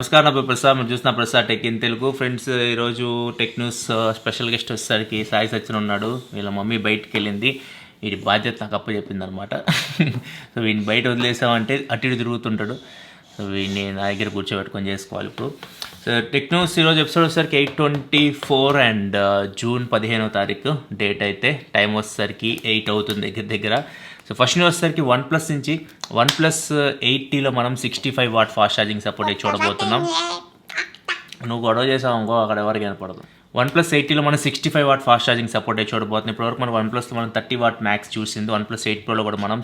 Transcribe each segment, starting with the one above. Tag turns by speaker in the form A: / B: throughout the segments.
A: నమస్కారం నా పేరు ప్రసాద్. మీరు చూసిన Prasad tech in Telugu. Friends, ఈరోజు టెక్ న్యూస్ స్పెషల్ గెస్ట్ వచ్చేసరికి సాయి సచిన్ ఉన్నాడు. వీళ్ళ మమ్మీ బయటికి వెళ్ళింది. వీడి బాధ్యత నాకు అప్పచెప్పింది అనమాట. సో వీడిని బయట వదిలేసామంటే అటు ఇటు తిరుగుతుంటాడు. సో వీడిని నా దగ్గర కూర్చోబెట్టుకొని చేసుకోవాలి ఇప్పుడు. సో టెక్ న్యూస్ ఈరోజు ఎపిసోడ్ వచ్చేసరికి 8/24 అండ్ జూన్ 15వ తారీఖు డేట్ అయితే. టైం వచ్చేసరికి 8 అవుతుంది దగ్గర దగ్గర. సో ఫస్ట్ న్యూస్ వచ్చేసరికి OnePlus నుంచి OnePlus 8Tలో మనం 65 వాట్ ఫాస్ట్ ఛార్జింగ్ సపోర్ట్ చూడబోతున్నాం. నువ్వు గొడవ చేసావు ఇంకో అక్కడ ఎవరికి కనపడదు. OnePlus 8Tలో మనం 65 వాట్ ఫాస్ట్ ఛార్జింగ్ సపోర్ట్ చూడబోతున్నాం. ఇప్పటివరకు మనం OnePlusలో మనం 30 వాట్ మ్యాక్స్ చూసింది. OnePlus 8 Proలో కూడా మనం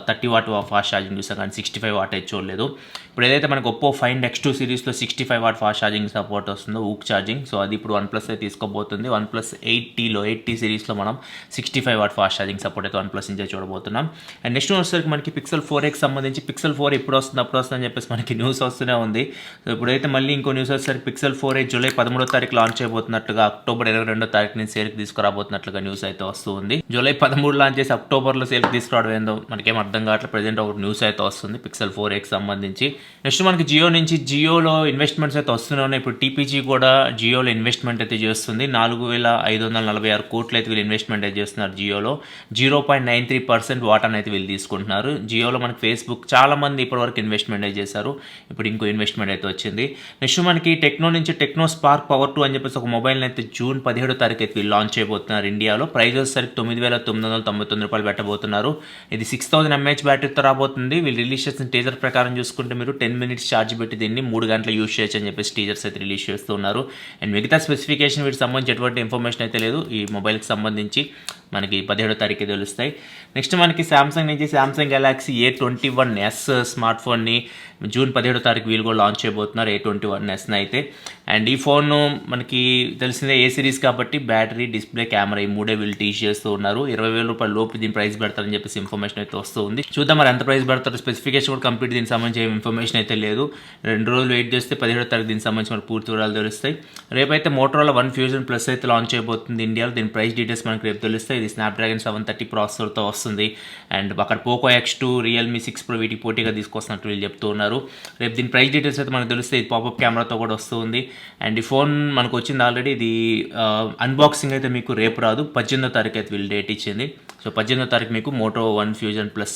A: 30 వాట్ ఫాస్ట్ ఛార్జింగ్ చూసాం, కానీ 65 వాట్ అయితే చూడలేదు. ఇప్పుడు ఏదైతే మనకు Oppo Find X2 సిరీస్లో 65 వాట్ ఫాస్ట్ ఛార్జింగ్ సపోర్ట్ వస్తుందో ఊక్ ఛార్జింగ్, సో అది ఇప్పుడు OnePlus అయితే తీసుకోబోతుంది. OnePlus 8T సిరీస్లో మనం 65 వాట్ ఫాస్ట్ ఛార్జింగ్ సపోర్ట్ అయితే OnePlus నుంచి చూడబోతున్నాం. అండ్ నెక్స్ట్ వచ్చేసరికి మనకి Pixel 4a సంబంధించి Pixel 4 ఇప్పుడు వస్తుంది అప్పుడు వస్తుందని చెప్పేసి మనకి న్యూస్ వస్తూనే ఉంది. సో ఇప్పుడైతే మళ్ళీ ఇంకో న్యూస్ వచ్చేసరికి Pixel 4a జూలై 13వ తారీఖు లాంచ్ చేయబోతున్నట్టుగా, అక్టోబర్ 22వ తారీఖు నుంచి సేల్కి తీసుకురాబోతున్నట్లుగా న్యూస్ అయితే వస్తూ ఉంది. జూలై 13 లాంచ్ చేసి అక్టోబర్లో సేల్కి తీసుకురావడం ఏందో మనకేం అర్థం కావట్లేదు. ప్రజెంట్ ఒక న్యూస్ అయితే వస్తుంది Pixel 4a సంబంధించి. నెక్స్ట్ మనకి జియోలో ఇన్వెస్ట్మెంట్స్ అయితే వస్తూనే ఉన్నాయి. ఇప్పుడు టీపీజీ కూడా జియోలో ఇన్వెస్ట్మెంట్ అయితే చేస్తుంది. 4,546 కోట్లు అయితే వీళ్ళు ఇన్వెస్ట్మెంట్ అయితే చేస్తున్నారు జియోలో. 0.93% వాటాను అయితే వీళ్ళు తీసుకుంటున్నారు. జియోలో మనకి ఫేస్బుక్ చాలా మంది ఇప్పటివరకు ఇన్వెస్ట్మెంట్ అయితే చేశారు. ఇప్పుడు ఇంకో ఇన్వెస్ట్మెంట్ అయితే వచ్చింది. నెక్స్ట్ మనకి టెక్నో స్పార్క్ పవర్ 2 అని చెప్పేసి ఒక మొబైల్ అయితే జూన్ 17వ తారీఖు అయితే వీళ్ళు లాంచ్ చేయబోతున్నారు ఇండియాలో. ప్రైస్ వచ్చేసరికి 9,999 రూపాయలు పెట్టబోతున్నారు. ఇది 6000 mAh బ్యాటరీతో రాబోతుంది. వీళ్ళు రిలీజ్ చేసిన టీజర్ ప్రకారం చూసుకుంటే మీరు 10 minutes ఛార్జ్ పెట్టి దీన్ని 3 గంటలు యూజ్ చేయొచ్చు అని చెప్పేసి టీజర్స్ అయితే రిలీజ్ చేస్తున్నారు. అండ్ మిగతా స్పెసిఫికేషన్ వీటికి సంబంధించి ఎటువంటి ఇన్ఫర్మేషన్ అయితే లేదు. ఈ మొబైల్కి సంబంధించి మనకి 17వ తారీఖు తెలుస్తాయి. నెక్స్ట్ మనకి సామ్సంగ్ నుంచి సామ్సంగ్ గెలాక్సీ A21s స్మార్ట్ ఫోన్ని జూన్ 17వ తారీఖు వీళ్ళు కూడా లాంచ్ చేయబోతున్నారు, A21s అయితే. అండ్ ఈ ఫోన్ మనకి తెలిసిందే ఏ సిరీస్ కాబట్టి బ్యాటరీ, డిస్ప్లే, కెమెరా ఈ మూడే వీళ్ళు టీచ్ చేస్తూ ఉన్నారు. 20,000 రూపాయల లోపు దీని ప్రైస్ పెడతారని చెప్పేసి ఇన్ఫర్మేషన్ అయితే వస్తూ ఉంది. చూద్దాం మరి ఎంత ప్రైస్ పెడతారు. స్పెసిఫికేషన్ కూడా కంప్లీట్ దీనికి సంబంధించి ఇన్ఫర్మేషన్ అయితే లేదు. 2 రోజులు వెయిట్ చేస్తే 17వ తారీఖు దీనికి సంబంధించి మనకు పూర్తి వివరాలు తెలుస్తాయి. రేపైతే మోటరోలా ONE Fusion Plus అయితే లాంచ్ చేయబోతుంది ఇండియాలో. దీని ప్రైస్ డీటెయిల్స్ మనకు రేపు తెలుస్తాయి. ఇది స్నాప్డ్రాగన్ 730 ప్రాసెసర్తో వస్తుంది. అండ్ అక్కడ పోకో X2, Realme 6 Pro వీటికి పోటీగా తీసుకొస్తున్నట్టు వీళ్ళు చెప్తూ ఉన్నారు. రేపు దీని ప్రైస్ డీటెయిల్స్ అయితే మనకు తెలుస్తాయి. ఇది పాపప్ కెమెరాతో కూడా వస్తుంది. అండ్ ఈ ఫోన్ మనకు వచ్చింది ఆల్రెడీ. ఇది అన్బాక్సింగ్ అయితే మీకు రేపు రాదు, 18వ తారీఖు అయితే వీళ్ళు డేట్ ఇచ్చింది. సో 18వ తారీఖు మీకు Moto ONE Fusion Plus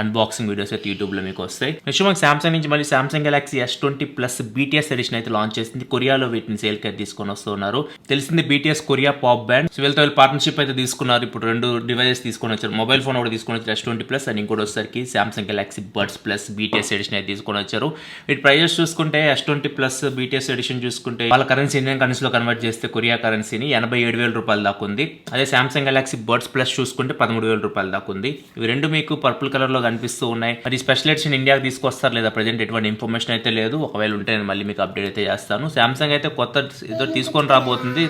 A: unboxing videos అయితే యూట్యూబ్లో మీకు వస్తాయి. నెక్స్ట్ మనకి సామ్సంగ్ నుంచి మళ్ళీ Samsung Galaxy S20 Plus BTS edition అయితే లాంచ్ చేసింది. కొరియాలో వీటిని సేల్కి అయితే తీసుకొని వస్తున్నారు. తెలిసింది BTS Korea pop band. So వీళ్ళతో పార్ట్నర్షిప్ అయితే తీసుకున్నారు. ఇప్పుడు 2 డివైజెస్ తీసుకొని వచ్చారు. మొబైల్ ఫోన్ కూడా తీసుకొని వచ్చారు S20 Plus, అండ్ ఇంకోటి వచ్చేసరికి Samsung Galaxy Buds plus BTS edition అయితే తీసుకొని వచ్చారు. వీటి ప్రైజెస్ చూసుకుంటే S20 Plus BTS ఎడిషన్ చూసుకుంటే వాళ్ళ కరెన్సీ ఇండియన్ కరెన్సీలో కన్వర్ట్ చేస్తే కొరియా కరెన్సీని 87,000 రూపాయలు దాకా ఉంది. అదే సామ్సంగ్ గెలాక్సీ బడ్స్ ప్లస్ చూసుకుంటే 13,000 రూపాయలు దాకా ఉంది. ఇవి రెండు మీకు పర్పుల్ కలర్ లో కనిపిస్తూ ఉన్నాయి. మరి స్పెషల్ ఎడిషన్ ఇండియాకి తీసుకొస్తారు లేదా ప్రజెంట్ ఎటువంటి ఇన్ఫర్మేషన్ అయితే లేదు. ఒకవేళ ఉంటే నేను మళ్ళీ మీకు అప్డేట్ అయితే చేస్తాను. సామ్సంగ్ అయితే కొత్త ఏదో తీసుకొని రాబోతుంది,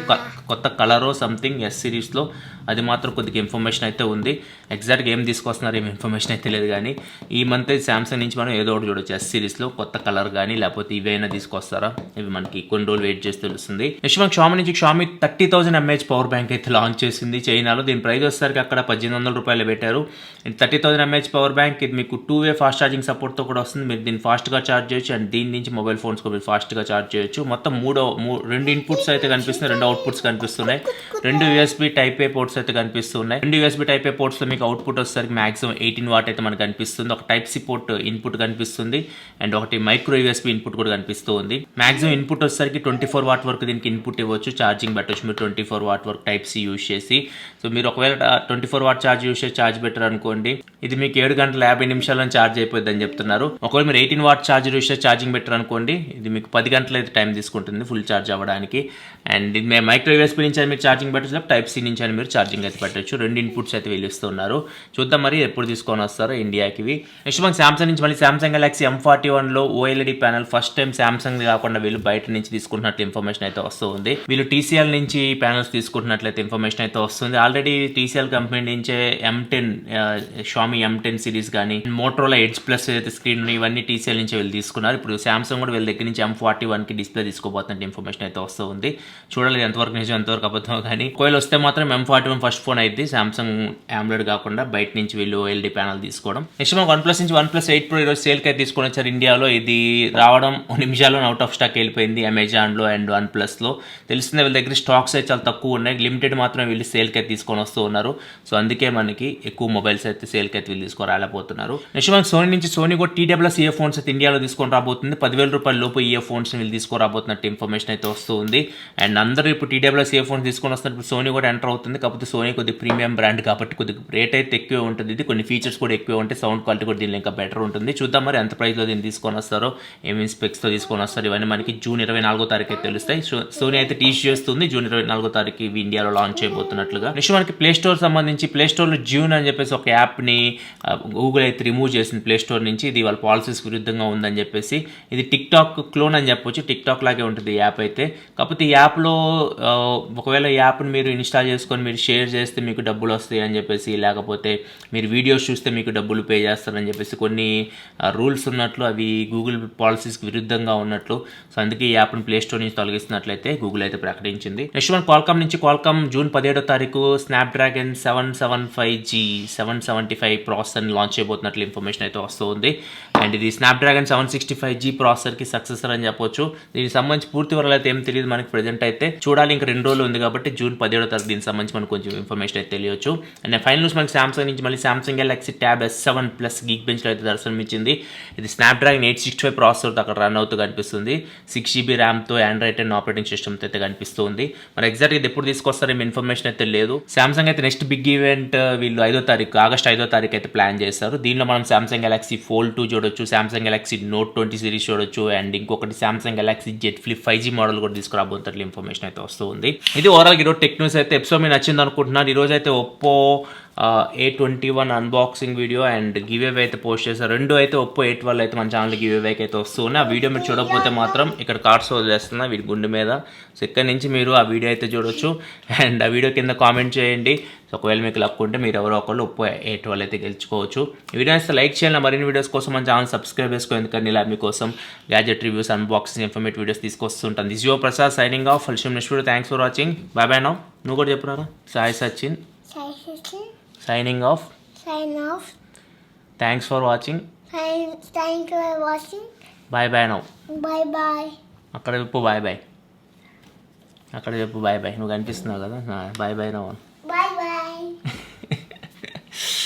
A: కొత్త కలర్ సంథింగ్ S సిరీస్లో. అది మాత్రం కొద్దిగా ఇన్ఫర్మేషన్ అయితే ఉంది. ఎగ్జాక్ట్గా ఏం తీసుకొస్తున్నారు ఏం ఇన్ఫర్మేషన్ అయితే లేదు. కానీ ఈ మంత్ సామ్సంగ్ నుంచి మనం ఏదో ఒకటి చూడొచ్చు S సిరీస్లో కొత్త కలర్ కానీ, లేకపోతే ఇవైనా తీసుకొస్తారా, ఇవి మనకి కొన్ని రోజులు వెయిట్ చేసి తెలుస్తుంది. నెక్స్ట్ మనకి Xiaomi నుంచి Xiaomi 30,000 mAh పవర్ బ్యాంక్ అయితే లాంచ్ చేసింది చైనాలో. దీని ప్రైస్ వచ్చేసరికి అక్కడ 1,800 రూపాయలు పెట్టారు. 30,000 mAh పవర్ బ్యాంక్. ఇది మీకు 2-way ఫాస్ట్ ఛార్జింగ్ సపోర్ట్తో కూడా వస్తుంది. మీరు దీన్ని ఫాస్ట్గా ఛార్జ్ చేయొచ్చు, అండ్ దీని నుంచి మొబైల్ ఫోన్స్ కూడా మీరు ఫాస్ట్గా ఛార్జ్ చేయొచ్చు. మొత్తం 2 ఇన్పుట్స్ అయితే కనిపిస్తున్నాయి, 2 అవుట్పుట్స్ కనిపిస్తున్నాయి. 2 USB Type-A పోర్ట్స్ అయితే కనిపిస్తున్నాయి. 2 USB Type-A పోర్ట్స్లో మీకు అవుట్పుట్ వచ్చేసరికి మాక్సిమం 18 వాట్ అయితే మనకు కనిపిస్తుంది. ఒక Type-C పోర్ట్ ఇన్పుట్ కనిపిస్తుంది, అండ్ ఒకటి మైక్రో USB ఇన్పుట్ కూడా కనిపిస్తూ ఉంది. మాక్సిమం ఇన్పుట్ వచ్చేసరికి 24 వాట్ వరకు దీనికి ఇన్పుట్ ఇవ్వచ్చు, ఛార్జింగ్ పెట్టవచ్చు మీరు 24 వాట్ వరకు Type-C యూజ్ చేసి. సో మీరు ఒకవేళ 24 వాట్ ఛార్జ్ యూజ్ చేసి ఛార్జ్ పెట్టారు అనుకోండి, ఇది మీకు 7 గంటల 50 నిమిషాల్లో ఛార్జ్ అయిపోద్ది అని చెప్తున్నారు. ఒకవేళ మీరు 18 వాట్ ఛార్జ్ యూజ్ చేసి ఛార్జింగ్ పెట్టారు అనుకోండి, ఇది మీకు 10 గంటలు అయితే టైం తీసుకుంటుంది ఫుల్ ఛార్జ్ అవ్వడానికి. అండ్ ఇది మైక్రో USB నుంచి అని మీరు ఛార్జింగ్ పెట్టచ్చు, Type-C నుంచి అని మీరు ఛార్జింగ్ అయితే పెట్టచ్చు. 2 ఇన్పుట్స్ అయితే వీళ్ళు ఇస్తున్నారు. చూద్దాం మరి ఎప్పుడు తీసుకొని వస్తారో ఇండియాకి ఇవి. నెక్స్ట్ మనకి సామ్సంగ్ నుంచి మళ్ళీ సామ్సంగ్ గెలాక్సీ M41లో OLED panel first time Samsung కాకుండా వీళ్ళు బయట నుంచి తీసుకుంటున్నట్లు ఇన్ఫర్మేషన్ అయితే వస్తుంది. వీళ్ళు TCL నుంచి ప్యానల్స్ తీసుకుంటున్నట్లయితే ఇన్ఫర్మేషన్ అయితే వస్తుంది. ఆల్రెడీ TCL కంపెనీ నుంచే M10 షామీ M10 సిరీస్ కానీ మోటరోలా ఎడ్జ్ ప్లస్ ఏదైతే స్క్రీన్ ఇవన్నీ TCL నుంచి వీళ్ళు తీసుకున్నారు. ఇప్పుడు శాంసంగ్ కూడా వీళ్ళ దగ్గర నుంచి M41కి డిస్ప్లే తీసుకోబోతున్నట్టు ఇన్ఫర్మేషన్ అయితే వస్తూ ఉంది. చూడాలి ఎంతవరకు నిజం ఎంతవరకు అబద్ధం, కానీ ఒకవేళ వస్తే మాత్రం M41 ఫస్ట్ ఫోన్ అయితే శాంసంగ్ AMOLED కాకుండా బయట నుంచి వీళ్ళు OLED ప్యానల్ తీసుకోవడం. నెక్స్ట్ మనకు OnePlus నుంచి OnePlus 8 Pro ఈరోజు సేల్కి అయితే తీసుకొని వచ్చారు ఇండియాలో. ఇది రావడం నిమిషాల్లో అవుట్ ఆఫ్ స్టాక్ వెళ్ళిపోయింది అమెజాన్లో అండ్ OnePlusలో. తెలిసిందే వీళ్ళ దగ్గర స్టాక్స్ అయితే చాలా తక్కువ ఉన్నాయి, లిమిటెడ్ మాత్రం వీళ్ళు సేల్కి అయితే తీసుకొని వస్తూ ఉన్నారు. సో అందుకే మనకి ఎక్కువ మొబైల్స్ అయితే సేల్కి అయితే వీళ్ళు తీసుకొని రాలేకపోతున్నారు. నెక్స్ట్ మనకి సోనీ నుంచి సోనీ కూడా TWS ఇయర్ ఫోన్స్ అయితే ఇండియాలో తీసుకొని రాబోతుంది. 10,000 రూపాయల లోపు ఇయర్ ఫోన్స్ వీళ్ళు తీసుకొని రాబోతున్నట్టు ఇన్ఫర్మేషన్ అయితే వస్తూ ఉంది. అండ్ అందరూ ఇప్పుడు TWS ఇయర్ ఫోన్స్ తీసుకొని వస్తున్నప్పుడు సోనీ కూడా ఎంటర్ అవుతుంది. కాకపోతే సోనీ కొద్దిగా ప్రీమియం బ్రాండ్ కాబట్టి కొద్దిగా రేట్ అయితే ఎక్కువ ఉంటుంది. ఇది కొన్ని ఫీచర్స్ కూడా ఎక్కువ ఉంటాయి, సౌండ్ క్వాలిటీ కూడా దీనిలో ఇంకా బెటర్ ఉంటుంది. చూద్దాం మరి ఎంత ప్రైస్లో దీన్ని తీసుకొని వస్తారో, ఏమేమి స్పెక్స్తో తీసుకొని వస్తారు, ఇవన్నీ మనకి జూన్ 24వ తారీఖు అయితే తెలుస్తాయి. సోనీ అయితే టీచ్ చేస్తుంది జూన్ 24వ తారీఖు ఇవి ఇండియాలో లాంచ్ చేయబోతున్నట్లుగా. నెక్స్ట్ మనకి ప్లే స్టోర్ సంబంధించి ప్లే స్టోర్లో జ్యూన్ అని చెప్పేసి ఒక యాప్ని గూగుల్ అయితే రిమూవ్ చేసింది ప్లే స్టోర్ నుంచి. ఇది వాళ్ళ పాలసీస్ విరుద్ధంగా ఉందని చెప్పేసి. ఇది టిక్టాక్ క్లోన్ అని చెప్పొచ్చు, టిక్టాక్ లాగే ఉంటుంది ఈ యాప్ అయితే. కాకపోతే ఈ యాప్లో ఒకవేళ ఈ యాప్ని మీరు ఇన్స్టాల్ చేసుకొని మీరు షేర్ చేస్తే మీకు డబ్బులు వస్తాయి అని చెప్పేసి, లేకపోతే మీరు వీడియోస్ చూస్తే మీకు డబ్బులు పే చేస్తారని చెప్పేసి కొన్ని రూల్స్ ఉన్నట్లు, అవి గూగుల్ పాలసీస్కి విరుద్ధంగా ఉన్నట్లు. సో అందుకే ఈ యాప్ని ప్లే స్టోర్ నుంచి తొలగిస్తున్నట్లయితే గూగుల్ అయితే ప్రకటించింది. నెక్స్ట్ మన క్వాల్కామ్ నుంచి క్వాల్కామ్ జూన్ 17వ తారీఖు స్నాప్డ్రాగన్ 775G 775 ప్రాసెసర్ని లాంచ్ చేయబోతున్నట్లు ఇన్ఫర్మేషన్ అయితే వస్తూ ఉంది. అండ్ ఇది స్నాప్డ్రాగన్ 765G ప్రాసెసర్కి సక్సెసర్ అని చెప్పొచ్చు. దీనికి సంబంధించి పూర్తి వివరాలు అయితే ఏం తెలియదు మనకి ప్రెజెంట్ అయితే. చూడాలి, ఇంకా 2 రోజులు ఉంది కాబట్టి జూన్ 17వ తారీఖు దీనికి సంబంధించి మనకు కొంచెం ఇన్ఫర్మేషన్ అయితే తెలియచ్చు. అండ్ ఫైనల్ న్యూస్ మనకి సామ్సంగ్ నుంచి మళ్ళీ Samsung Galaxy tab S7 plus geek బెంచ్లో అయితే దర్శనం ఇచ్చింది. ఇది స్నాప్డ్రాగన్ 865 ప్రాసెసర్తో అక్కడ రన్ అవుతూ కనిపిస్తుంది. 6GB ర్యామ్తో ఆండ్రాయిడ్ 10 ఆపరేటింగ్ సిస్టమ్తో అయితే కనిపిస్తుంది. మరి ఎగ్జాక్ట్గా ఇది ఎప్పుడు తీసుకొస్తారో ఇన్ఫర్మేషన్ అయితే లేదు. సామ్సంగ్ అయితే నెక్స్ట్ బిగ్ ఈవెంట్ వీళ్ళు ఆగస్ట్ 5వ తారీఖు అయితే ప్లాన్ చేస్తారు. దీనిలో మనం సామ్సంగ్ గెలాక్సీ Fold 2 చూడొచ్చు, సామ్సంగ్ గెలాక్సీ Note 20 సిరీస్ చూడొచ్చు, అండ్ ఇంకొకటి Samsung Galaxy Z Flip 5G model కూడా తీసుకురాబోతున్నట్లు ఇన్ఫర్మేషన్ అయితే వస్తూ ఉంది. ఇది ఓవరాల్ ఈరోజు టెక్ న్యూస్ అయితే ఎపిసోడ్ మీకు నచ్చింది అనుకుంటున్నాను. ఈరోజు అయితే Oppo A21 unboxing video and give away అయితే పోస్ట్ చేశారు. 2 అయితే ఒప్పో A12 అయితే మన ఛానల్ గివ్ అవేకి అయితే వస్తుంది. ఆ వీడియో మీరు చూడకపోతే మాత్రం ఇక్కడ కార్డ్స్ వదిలేస్తున్నా వీడి గుండె మీద. సో ఇక్కడ నుంచి మీరు ఆ వీడియో అయితే చూడొచ్చు. అండ్ ఆ వీడియో కింద కామెంట్ చేయండి. సో ఒకవేళ మీకు లక్ ఉంటే మీరు ఎవరో ఒకళ్ళు ఒప్పో A12 అయితే గెలుచుకోవచ్చు. ఈ వీడియో అయితే లైక్ చేయాలి. మరిన్ని వీడియోస్ కోసం మన ఛానల్ సబ్స్క్రైబ్ చేసుకోండి. ఎందుకంటే ఇలా మీకోసం gadget reviews, unboxing, informative videos తీసుకొస్తుంటాను. This your Prasad signing off. Next video. Thanks for watching. Bye bye now. నువ్వు కూడా చెప్పురా. Sai Sachin signing off. Thanks for watching.
B: Thanks for watching.
A: Bye bye now.
B: Bye bye.
A: అక్కడ చెప్పు బాయ్ బాయ్. నువ్వు కనిపిస్తున్నావు కదా, bye bye నవ్వు.